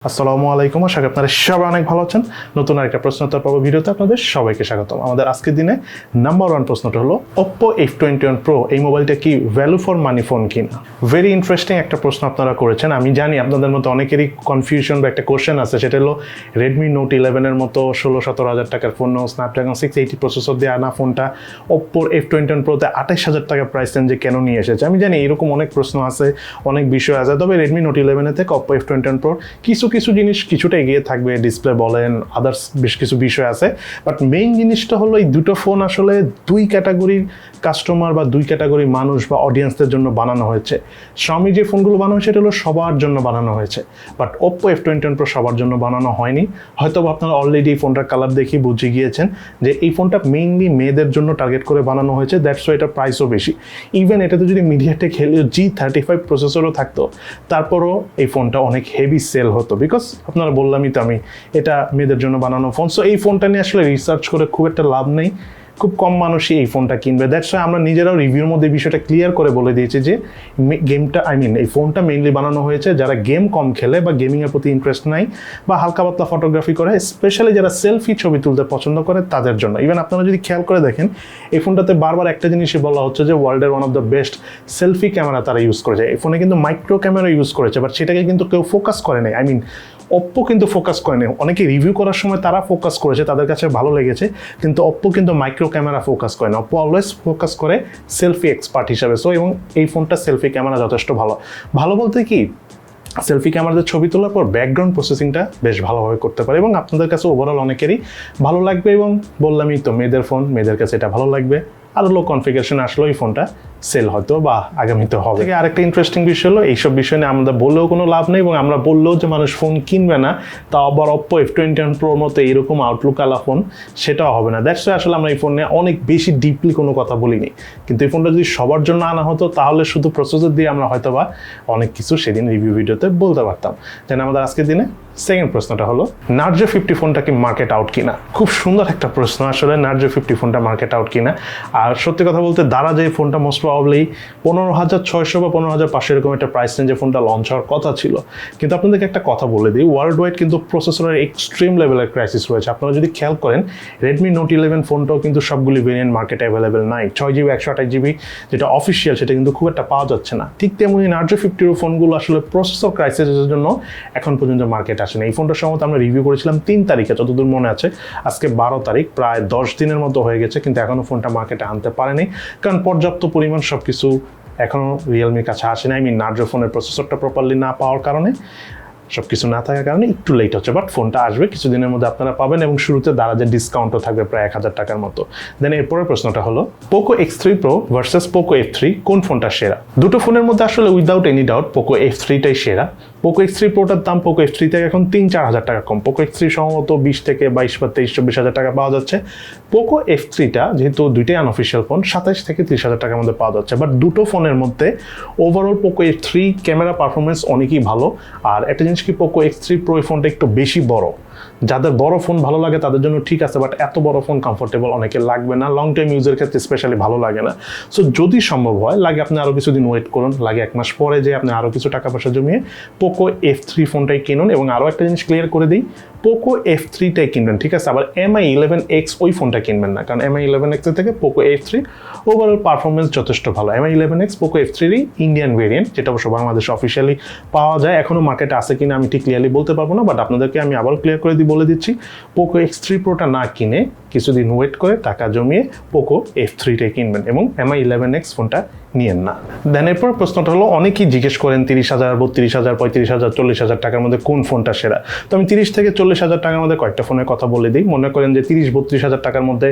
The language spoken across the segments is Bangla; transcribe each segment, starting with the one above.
আসসালামু আলাইকুম, আশা করি আপনারা সবাই অনেক ভালো আছেন। নতুন আরেকটা প্রশ্নোত্তর পর্ব ভিডিওতে আপনাদের সবাইকে স্বাগতম। আমাদের আজকের দিনে নাম্বার 1 প্রশ্নটা হলো Oppo F21 Pro এই মোবাইলটা কি ভ্যালু ফর মানি ফোন কিনা? ভেরি ইন্টারেস্টিং একটা প্রশ্ন আপনারা করেছেন। আমি জানি আপনাদের মধ্যে অনেকেরই কনফিউশন বা একটা কোশ্চেন আছে, সেটা হলো Redmi Note 11 এর মতো 16-17 হাজার টাকার ফোন, স্ন্যাপড্রাগন 680 প্রসেসর দিয়ে আনা ফোনটা Oppo F21 Pro তে 28,000 টাকা প্রাইস রেঞ্জে কেন নিয়ে এসেছে? আমি জানি এরকম অনেক প্রশ্ন আছে, অনেক বিষয় আছে, তবে Redmi Note 11 এর থেকে Oppo F21 Pro কিছু জিনিস কিছুটা এগিয়ে থাকবে। ডিসপ্লে বলেন, আদার্স বেশ কিছু বিষয় আছে, বাট মেইন জিনিসটা হলো এই দুটো ফোন আসলে দুই ক্যাটাগরির কাস্টমার বা দুই ক্যাটাগরির মানুষ বা অডিয়েন্সদের জন্য বানানো হয়েছে। Xiaomi যে ফোনগুলো বানানো হয়েছে এটা হলো সবার জন্য বানানো হয়েছে, বাট Oppo F21 Pro সবার জন্য বানানো হয়নি। হয়তো আপনারা অলরেডি এই ফোনটার কালার দেখে বুঝে গিয়েছেন যে এই ফোনটা মেইনলি মেয়েদের জন্য টার্গেট করে বানানো হয়েছে, দ্যাটস ওয়াই এটার প্রাইসও বেশি। ইভেন এটাতে যদি MediaTek Helio G35 প্রসেসরও থাকতো, তারপরও এই ফোনটা অনেক হেভি সেল হতো, বিকজ আপনারা বললামই তো আমি এটা মেয়েদের জন্য বানানো ফোন। সো এই ফোনটা নিয়ে আসলে রিসার্চ করে খুব একটা লাভ নেই, খুব কম মানুষই এই ফোনটা কিনবে। দ্যাটস ওয়াই আমরা নিজেরাও রিভিউর মধ্যে বিষয়টা ক্লিয়ার করে বলে দিয়েছি যে এই ফোনটা মেইনলি বানানো হয়েছে যারা গেম কম খেলে বা গেমিংয়ের প্রতি ইন্টারেস্ট নাই বা হালকা পাতলা ফটোগ্রাফি করে, স্পেশালি যারা সেলফি ছবি তুলতে পছন্দ করে তাদের জন্য। ইভেন আপনারা যদি খেয়াল করে দেখেন এই ফোনটাতে বারবার একটা জিনিসই বলা হচ্ছে যে ওয়ার্ল্ডের one of the best selfie camera তারা ইউজ করেছে। এই ফোনে কিন্তু মাইক্রো ক্যামেরা ইউজ করেছে, বাট সেটাকে কিন্তু কেউ ফোকাস করে নাই। Oppo কিন্তু ফোকাস করেনি। অনেকে রিভিউ করার সময় তারা ফোকাস করেছে, তাদের কাছে ভালো লেগেছে, কিন্তু Oppo কিন্তু মাইক্রো ক্যামেরা ফোকাস করে না। Oppo অলওয়েজ ফোকাস করে সেলফি এক্সপার্ট হিসাবে। সো এবং এই ফোনটা সেলফি ক্যামেরা যথেষ্ট ভালো বলতে কি, সেলফি ক্যামেরাতে ছবি তোলার পর ব্যাকগ্রাউন্ড প্রসেসিংটা বেশ ভালোভাবে করতে পারে এবং আপনাদের কাছে ওভারঅল অনেকেরই ভালো লাগবে। এবং বললামই তো মেয়েদের ফোন, মেয়েদের কাছে এটা ভালো লাগবে। আরও লো কনফিগারেশন আসলেও এই ফোনটা সেল হয়তো বা আগামীতে হবে। আরেকটা ইন্টারেস্টিং বিষয় হলো এইসব বিষয় নিয়ে আমরা বললেও কোনো লাভ নেই, এবং আমরা বললেও যে মানুষ ফোন কিনবে না, তা আবার Oppo F21 Pro মতো এরকম আউটলুক আলা ফোন সেটাও হবে না। দ্যাটস আসলে আমরা এই ফোন নিয়ে অনেক বেশি ডিপলি কোনো কথা বলিনি, কিন্তু এই ফোনটা যদি সবার জন্য আনা হতো তাহলে শুধু প্রসেসর দিয়ে আমরা হয়তো বা অনেক কিছু সেদিন রিভিউ ভিডিওতে বলতে পারতাম। যেন আমাদের আজকের দিনে সেকেন্ড প্রশ্নটা হলো Narzo 50 ফোনটা কি মার্কেট আউট কিনা? খুব সুন্দর একটা প্রশ্ন আসলে, Narzo 50 ফোনটা মার্কেট আউট কিনা। আর সত্যি কথা বলতে দারাজে এই ফোনটা মোস্ট প্রবাবলি 15,600 বা 15,500 এরকম একটা প্রাইস রেঞ্জে ফোনটা লঞ্চ হওয়ার কথা ছিল। কিন্তু আপনাদেরকে একটা কথা বলে দিই, ওয়ার্ল্ড ওয়াইড কিন্তু প্রসেসরের এক্সট্রিম লেভেলের ক্রাইসিস রয়েছে। আপনারা যদি খেয়াল করেন Redmi Note 11 ফোনটাও কিন্তু সবগুলি ভেরিয়েন্ট মার্কেটে অ্যাভেলেবেল নাই। 6GB 128GB যেটা অফিসিয়াল সেটা কিন্তু খুব একটা পাওয়া যাচ্ছে না। ঠিক তেমনি Narzo 50 ফোনগুলো আসলে প্রসেসর ক্রাইসিসের জন্য এখন পর্যন্ত মার্কেট আসেনি। এই ফোনটার সম্বন্ধে আমরা রিভিউ করেছিলাম 3 তারিখে, যতদূর মনে আছে। আজকে 12 তারিখ, প্রায় 10 দিনের মতো হয়ে গেছে, কিন্তু এখনও ফোনটা মার্কেটে আনতে পারেনি, কারণ পর্যাপ্ত পরিমাণ সব কিছু এখনও রিয়েলমির কাছে আসেনি। Narzo ফোনের প্রসেসরটা প্রপারলি না পাওয়ার কারণে, সব কিছু না থাকার কারণে একটু লেট হচ্ছে, বাট ফোনটা আসবে কিছুদিনের মধ্যে আপনারা পাবেন, এবং শুরুতে দারাজের ডিসকাউন্টও থাকবে প্রায় 1,000 টাকার মতো। দেন এরপরের প্রশ্নটা হলো Poco X3 Pro versus Poco F3 কোন ফোনটা সেরা? দুটো ফোনের মধ্যে আসলে উইদাউট এনি ডাউট Poco F3টাই সেরা। Poco X3 Proটার দাম Poco F3 থেকে এখন 3-4 হাজার টাকা কম। Poco X3 সম্ভবত 20 থেকে 22 বা 23-24 হাজার টাকা পাওয়া যাচ্ছে। Poco F3টা যেহেতু দুইটাই আনঅফিসিয়াল ফোন, 27 থেকে 30 হাজার টাকার মধ্যে পাওয়া যাচ্ছে। বাট দুটো ফোনের মধ্যে overall Poco F3 camera performance অনেকই ভালো। আর একটা জিনিস কি, Poco X3 Pro এই ফোনটা একটু বেশি বড়। যাদের বড় ফোন ভালো লাগে তাদের জন্য ঠিক আছে, বাট এত বড় ফোন কমফোর্টেবল অনেকে লাগবে না, লং টাইম ইউজের ক্ষেত্রে স্পেশালি ভালো লাগে না। সো যদি সম্ভব হয়, লাগে আপনি আরও কিছুদিন ওয়েট করুন, লাগে 1 মাস পরে যে আপনি আরও কিছু টাকা পয়সা জমিয়ে Poco F3 ফোনটাই কিনুন। এবং আরও একটা জিনিস ক্লিয়ার করে দিই, Poco F3টাই কিনবেন, ঠিক আছে? আবার Mi 11X ওই ফোনটা কিনবেন না, কারণ Mi 11X এর থেকে Poco F3 ওভারঅল পারফরমেন্স যথেষ্ট ভালো। Mi 11X Poco F3-ই ইন্ডিয়ান ভেরিয়েন্ট, যেটা অবশ্য বাংলাদেশে অফিসিয়ালি পাওয়া যায়। এখনও মার্কেটে আছে কিনা আমি ঠিক ক্লিয়ারলি বলতে পারবো না, বাট আপনাদেরকে আমি আবার ক্লিয়ার করে বলে দিচ্ছি, Poco X3 Proটা না কিনে কিছুদিন ওয়েট করে টাকা জমিয়ে Poco F3টাই কিনবেন এবং Mi 11X ফোনটা নিয়েন না। দেন এরপর প্রশ্নটা হলো, অনেকেই জিজ্ঞেস করেন 30,000, 32,000, 35,000, 40,000 টাকার মধ্যে কোন ফোনটা সেরা? তো আমি 30 থেকে 40,000 টাকার মধ্যে কয়েকটা ফোনের কথা বলে দিই। মনে করেন যে 30-32 হাজার টাকার মধ্যে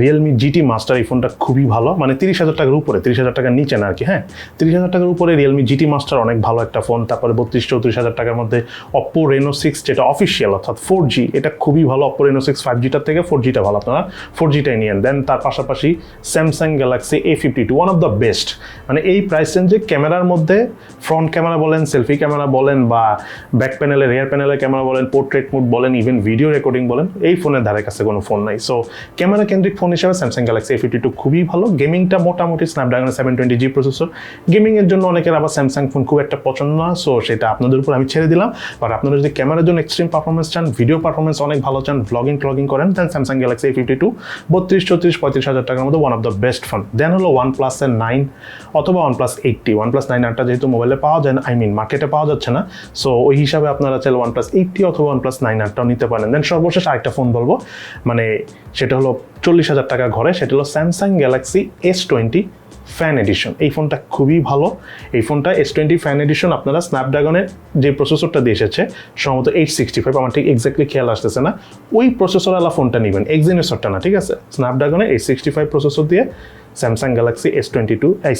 Realme GT Master এই ফোনটা খুবই ভালো, মানে 30,000 টাকার উপরে, 30,000 টাকার নিচে না আর কি। হ্যাঁ, 30,000 টাকার উপরে Realme GT Master অনেক ভালো একটা ফোন। তারপরে 32-34 হাজার টাকার মধ্যে Oppo Reno 6 যেটা অফিসিয়াল অর্থাৎ 4G, এটা খুবই ভালো। Oppo Reno 6 5Gটার থেকে 4Gটা ভালো, আপনারা 4Gটাই নিয়েন। দেন তার পাশাপাশি Samsung Galaxy A52 one of the best. মানে এই প্রাইস রেঞ্জে ক্যামেরার মধ্যে ফ্রন্ট ক্যামেরা বলেন, সেলফি ক্যামেরা বলেন, বা ব্যাক প্যানেলে রিয়ার প্যানেলের ক্যামেরা বলেন, পোর্ট্রেট মোড বলেন, ইভেন ভিডিও রেকর্ডিং বলেন, এই ফোনের ধারে কাছে কোনো ফোন নাই। সো ক্যামেরা কেন্দ্রিক ফোন ফোন হিসেবে স্যামসাং গ্যালাক্সি A52 খুবই ভালো। গেমিংটা মোটামুটি স্ন্যাপড্রাগনের 720G প্রসেসর, গেমিংয়ের জন্য অনেকের আবার স্যামসাং ফোন খুব একটা পছন্দ না, সো সেটা আপনাদের উপর আমি ছেড়ে দিলাম। বাট আপনারা যদি ক্যামেরার জন্য এক্সট্রিম পারফরমেন্স চান, ভিডিও পারফরমেন্স অনেক ভালো চান, ব্লগিং করেন, দেন স্যামসাং গ্যালাক্সি A52 32, 34, 35 হাজার টাকার মধ্যে one of the best phone. Then হলো OnePlus-এর 9 অথবা OnePlus 80। OnePlus 9 আরটা যেহেতু মোবাইলে পাওয়া যায় না, মার্কেটে পাওয়া যাচ্ছে না, সো ওই হিসাবে আপনারা চাইলে OnePlus 80 অথবা OnePlus 9 আরটাও নিতে পারেন। দেন সর্বশেষ আরেকটা ফোন বলবো, মানে সেটা হলো 40,000 টাকা ঘরে, সেটা হলো Samsung Galaxy S20 fan addition. এই ফোনটা খুবই ভালো। এই ফোনটা S20 ফ্যান এডিশন আপনারা স্ন্যাপড্রাগনের যে প্রসেসরটা দিয়ে এসেছে সম্ভবত 865, আমার ঠিক এক্স্যাক্টলি খেয়াল আসতেছে না, ওই প্রসেসরওয়ালা ফোনটা নেবেন, এক্সিনোসরটা না, ঠিক আছে? স্ন্যাপড্রাগনের 865 প্রসেসর দিয়ে স্যামসাং গ্যালাক্সি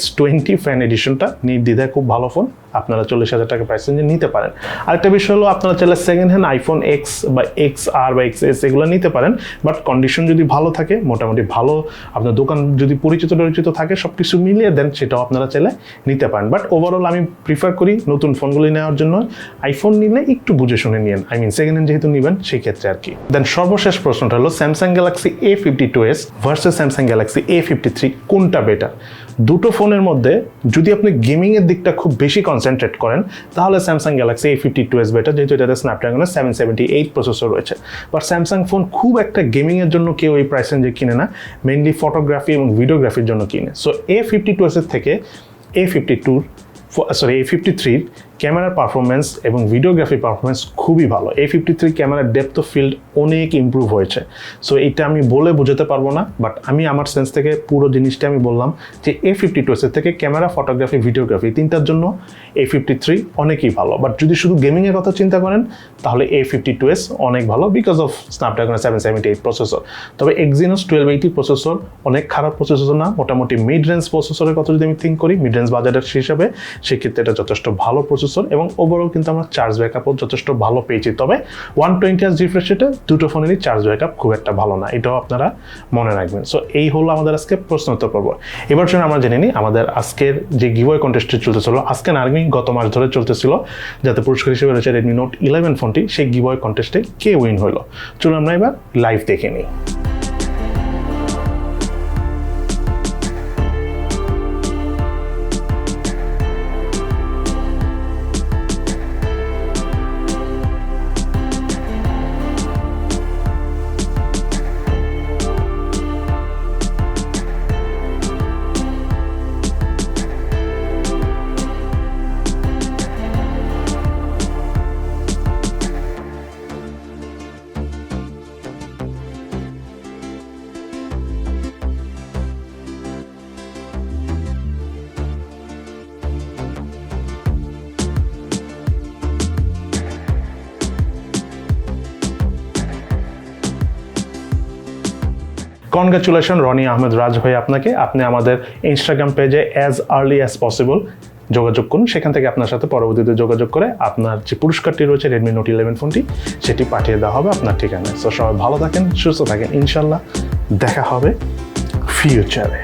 S20 ফ্যান এডিশনটা নির্দ্বিধায় খুব ভালো ফোন, আপনারা 40,000 টাকা প্রাইস রেঞ্জে নিতে পারেন। আরেকটা বিষয় হলো আপনারা চাইলে সেকেন্ড হ্যান্ড আইফোন X বা XR বা XS এগুলো নিতে পারেন, বাট কন্ডিশন যদি ভালো থাকে, মোটামুটি ভালো আপনার দোকান যদি পরিচিত থাকে, সব কিছু মিলিয়ে দেন, সেটাও আপনারা চাইলে নিতে পারেন। বাট ওভারঅল আমি প্রিফার করি নতুন ফোনগুলি নেওয়ার জন্য আইফোন নিলে একটু বুঝে শুনে নিন, সেকেন্ড হ্যান্ড যেহেতু নেবেন সেই ক্ষেত্রে আর কি। দেন সর্বশেষ প্রশ্নটা হলো Samsung Galaxy A52s versus Samsung Galaxy A53 কোনটা বেটার? দুটো ফোনের মধ্যে যদি আপনি গেমিংয়ের দিকটা খুব বেশি কনসেন্ট্রেট করেন তাহলে স্যামসাং গ্যালাক্সি A52s বেটার, যেহেতু এটাতে স্ন্যাপড্রাগনের 778 প্রসেসর রয়েছে। বাট স্যামসাং ফোন খুব একটা গেমিংয়ের জন্য কেউ এই প্রাইস রেঞ্জে কিনে না, মেইনলি ফটোগ্রাফি এবং ভিডিওগ্রাফির জন্য কিনে। সো A52s এর থেকে A53 ক্যামেরার পারফরমেন্স এবং ভিডিওগ্রাফি পারফরমেন্স খুবই ভালো। A53 ক্যামেরার ডেপথ অফ ফিল্ড অনেক ইমপ্রুভ হয়েছে। সো এটা আমি বলে বোঝাতে পারবো না, বাট আমি আমার সেন্স থেকে পুরো জিনিসটা আমি বললাম যে A52s এর থেকে ক্যামেরা, ফটোগ্রাফি, ভিডিওগ্রাফি তিনটার জন্য A53 অনেকই ভালো। বাট যদি শুধু গেমিংয়ের কথা চিন্তা করেন তাহলে A52s অনেক ভালো বিকজ অফ স্ন্যাপড্রাগনের 778 প্রসেসর। তবে Exynos 1280 প্রসেসর অনেক খারাপ প্রসেসর না, মোটামুটি মিড রেঞ্জ প্রসেসরের কথা যদি আমি থিঙ্ক করি, মিড রেঞ্জ বাজারের হিসাবে, সেক্ষেত্রে এটা যথেষ্ট ভালো প্রসেসর এবং ওভারঅল কিন্তু আমরা চার্জ ব্যাকআপও যথেষ্ট ভালো পেয়েছি। তবে 120Hz রিফ্রেশ রেটে দুটো ফোনেরই চার্জ ব্যাকআপ খুব একটা ভালো না, এটাও আপনারা মনে রাখবেন। সো এই হলো আমাদের আজকে প্রশ্ন উত্তর পর্ব। এবার জন্য আমরা জেনে নিই আমাদের আজকের যে গিভওয়ে কন্টেস্টটি চলতেছিল, আজকে না গত মাস ধরে চলতেছিল, যাতে পুরস্কার হিসেবে রয়েছে Redmi Note 11 ফোনটি, সেই গিভওয়ে কন্টেস্টে কে উইন হলো চলুন আমরা এবার লাইভ দেখে নিই। কনগ্রাচুলেশন রনি আহমেদ রাজ ভাই আপনাকে। আপনি আমাদের ইনস্টাগ্রাম পেজে অ্যাজ আর্লি অ্যাজ পসিবল যোগাযোগ করুন, সেখান থেকে আপনার সাথে পরবর্তীতে যোগাযোগ করে আপনার যে পুরস্কারটি রয়েছে Redmi Note 11 ফোনটি, সেটি পাঠিয়ে দেওয়া হবে আপনার ঠিকানায়। সো সবাই ভালো থাকেন, সুস্থ থাকেন, ইনশাল্লাহ দেখা হবে ফিউচারে।